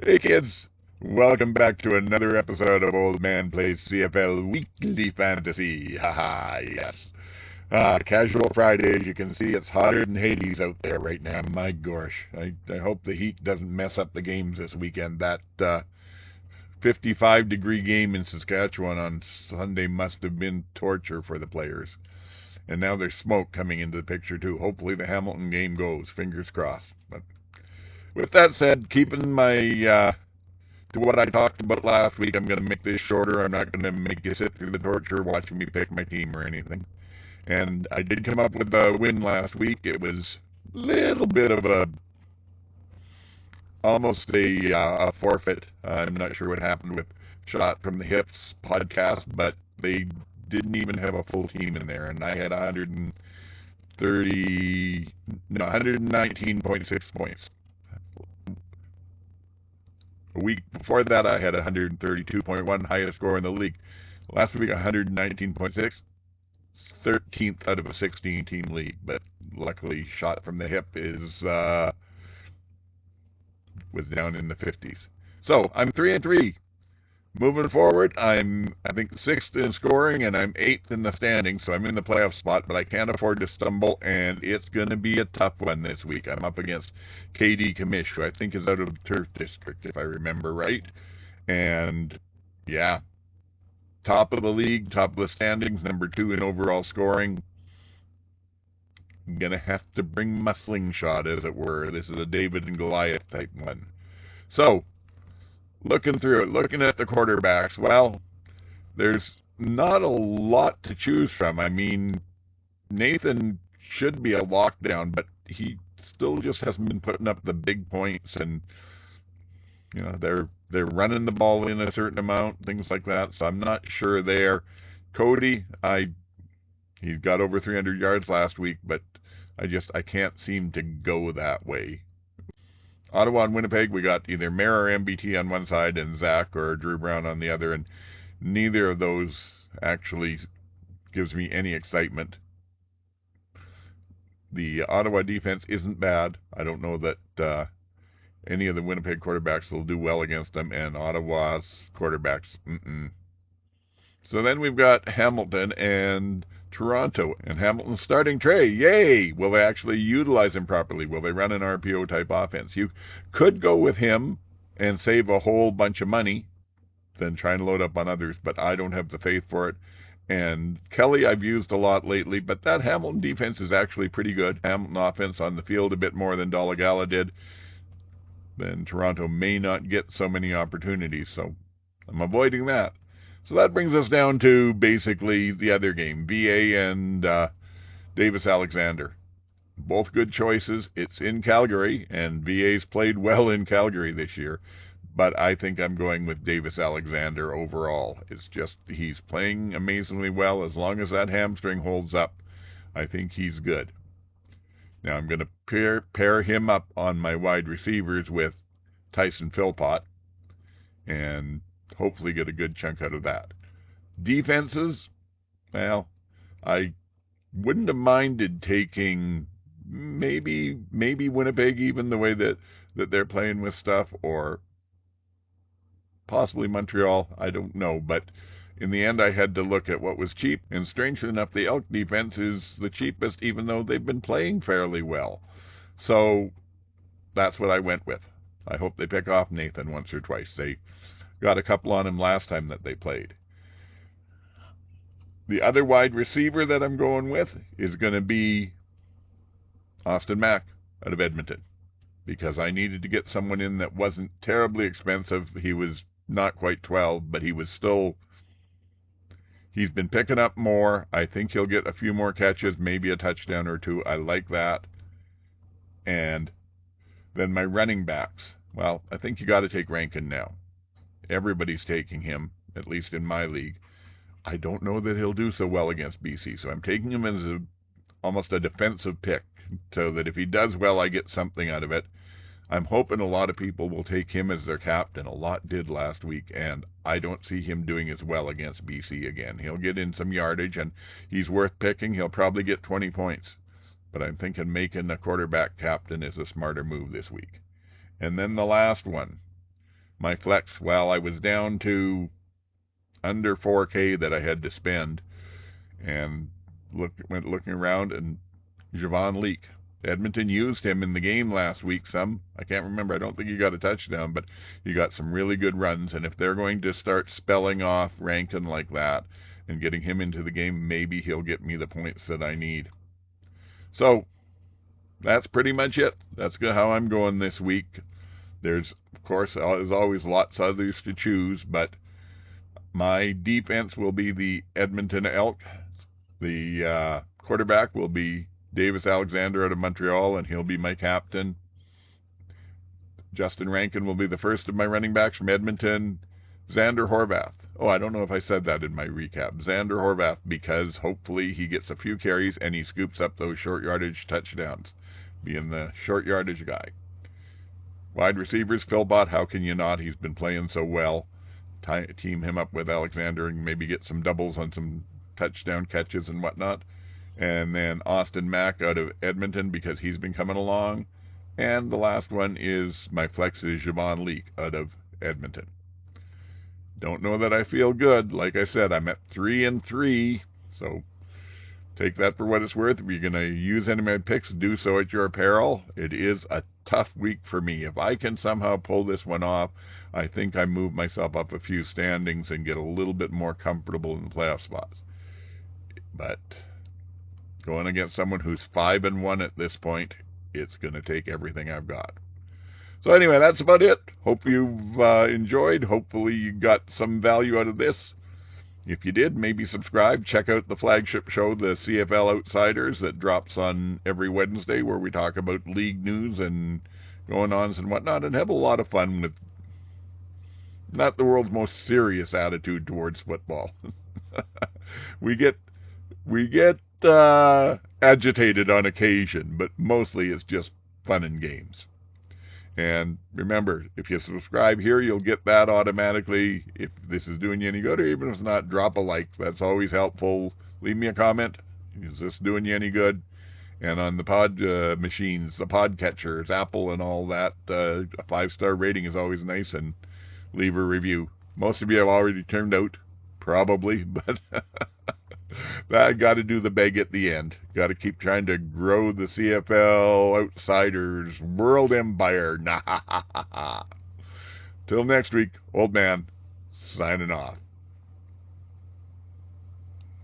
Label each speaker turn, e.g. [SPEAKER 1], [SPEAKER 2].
[SPEAKER 1] Hey kids, welcome back to another episode of Old Man Plays CFL Weekly Fantasy. Haha, yes. Casual Friday, as you can see, it's hotter than Hades out there right now. My gosh, I hope the heat doesn't mess up the games this weekend. That 55-degree game in Saskatchewan on Sunday must have been torture for the players. And now there's smoke coming into the picture too. Hopefully the Hamilton game goes. Fingers crossed. But with that said, keeping my to what I talked about last week, I'm going to make this shorter. I'm not going to make you sit through the torture watching me pick my team or anything. And I did come up with a win last week. It was a little bit of almost a forfeit. I'm not sure what happened with Shot from the Hips podcast, but they didn't even have a full team in there, and I had 119.6 points. A week before that, I had 132.1, highest score in the league. Last week, 119.6, 13th out of a 16-team league. But luckily, Shot from the Hip was down in the 50s. So I'm 3-3. Moving forward, I'm I think 6th in scoring, and I'm 8th in the standings, so I'm in the playoff spot, but I can't afford to stumble, and it's going to be a tough one this week. I'm up against KD Kamish, who I think is out of the Turf District, if I remember right. And, yeah, top of the league, top of the standings, number 2 in overall scoring. I'm going to have to bring my slingshot, as it were. This is a David and Goliath type one. So, looking through it, looking at the quarterbacks, well, there's not a lot to choose from. I mean, Nathan should be a lockdown, but he still just hasn't been putting up the big points, and you know they're running the ball in a certain amount, things like that. So I'm not sure there. Cody, he got over 300 yards last week, but I can't seem to go that way. Ottawa and Winnipeg, we got either Mayor or MBT on one side and Zach or Drew Brown on the other, and neither of those actually gives me any excitement. The Ottawa defense isn't bad. I don't know that any of the Winnipeg quarterbacks will do well against them, and Ottawa's quarterbacks, So then we've got Hamilton and Toronto, and Hamilton's starting Trey. Yay! Will they actually utilize him properly? Will they run an RPO type offense? You could go with him and save a whole bunch of money than try and load up on others, but I don't have the faith for it. And Kelly I've used a lot lately, but that Hamilton defense is actually pretty good. Hamilton offense on the field a bit more than Dolegala did. Then Toronto may not get so many opportunities, so I'm avoiding that. So that brings us down to basically the other game, VA and Davis-Alexander. Both good choices. It's in Calgary, and VA's played well in Calgary this year, but I think I'm going with Davis-Alexander overall. It's just he's playing amazingly well. As long as that hamstring holds up, I think he's good. Now I'm going to pair him up on my wide receivers with Tyson Philpott, and hopefully get a good chunk out of that. Defenses, well, I wouldn't have minded taking maybe Winnipeg, even the way that they're playing with stuff, or possibly Montreal. I don't know, but in the end I had to look at what was cheap, and strangely enough, the Elk defense is the cheapest, even though they've been playing fairly well. So that's what I went with. I hope they pick off Nathan once or twice. They got a couple on him last time that they played. The other wide receiver that I'm going with is going to be Austin Mack out of Edmonton, because I needed to get someone in that wasn't terribly expensive. He was not quite 12, but he's been picking up more. I think he'll get a few more catches, maybe a touchdown or two. I like that. And then my running backs. Well, I think you got to take Rankin now. Everybody's taking him, at least in my league. I don't know that he'll do so well against BC, so I'm taking him as almost a defensive pick, so that if he does well, I get something out of it. I'm hoping a lot of people will take him as their captain. A lot did last week, and I don't see him doing as well against BC again. He'll get in some yardage, and he's worth picking. He'll probably get 20 points. But I'm thinking making a quarterback captain is a smarter move this week. And then the last one, my flex, well, I was down to under 4K that I had to spend, and went looking around, and Javon Leak. Edmonton used him in the game last week some. I can't remember. I don't think he got a touchdown, but he got some really good runs. And if they're going to start spelling off Rankin like that and getting him into the game, maybe he'll get me the points that I need. So that's pretty much it. That's how I'm going this week. There's, of course, as always, lots of others to choose, but my defense will be the Edmonton Elk. The quarterback will be Davis Alexander out of Montreal, and he'll be my captain. Justin Rankin will be the first of my running backs from Edmonton. Xander Horvath. Oh, I don't know if I said that in my recap. Xander Horvath, because hopefully he gets a few carries and he scoops up those short yardage touchdowns, being the short yardage guy. Wide receivers, Phil Bott, how can you not? He's been playing so well. Team him up with Alexander and maybe get some doubles on some touchdown catches and whatnot. And then Austin Mack out of Edmonton, because he's been coming along. And the last one is my flex is Javon Leak out of Edmonton. Don't know that I feel good. Like I said, I'm at 3-3, so take that for what it's worth. If you're going to use any of my picks, do so at your peril. It is a tough week for me. If I can somehow pull this one off, I think I move myself up a few standings and get a little bit more comfortable in the playoff spots. But going against someone who's 5-1 at this point, it's going to take everything I've got. So anyway, that's about it. Hope you've enjoyed. Hopefully you got some value out of this. If you did, maybe subscribe. Check out the flagship show, the CFL Outsiders, that drops on every Wednesday, where we talk about league news and going-ons and whatnot, and have a lot of fun with not the world's most serious attitude towards football. We get agitated on occasion, but mostly it's just fun and games. And remember, if you subscribe here, you'll get that automatically. If this is doing you any good, or even if it's not, drop a like. That's always helpful. Leave me a comment. Is this doing you any good? And on the pod machines, the podcatchers, Apple and all that, a 5-star rating is always nice, and leave a review. Most of you have already turned out, probably, but I got to do the beg at the end. Got to keep trying to grow the CFL Outsiders world empire. Till next week, old man, signing off.